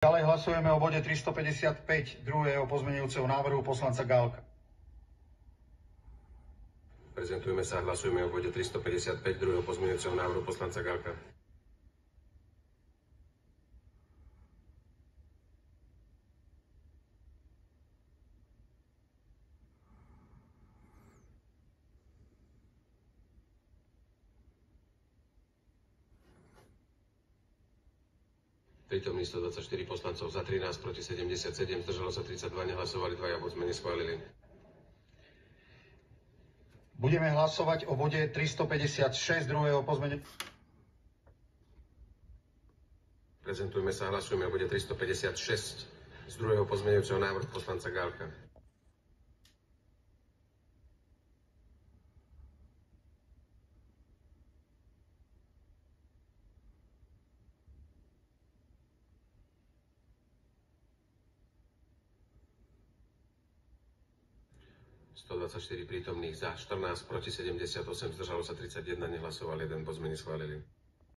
Ďalej hlasujeme o bode 355 druhého pozmeňujúceho návrhu poslanca Gálka. Prezentujeme sa a hlasujeme o bode 355 druhého pozmeňujúceho návrhu poslanca Gálka. Prítomných 124 poslancov, za 13, proti 77, zdržalo sa 32, nehlasovali 2, bod sme neschválili. Budeme hlasovať o bode 356 druhého pozmeňujúceho. Prezentujeme sa a hlasujeme o bode 356 z druhého pozmeňujúceho návrhu poslanca Gálka. (124 prítomných, za 14, proti 78, zdržalo sa 31, nehlasoval 1, bod sme neschválili.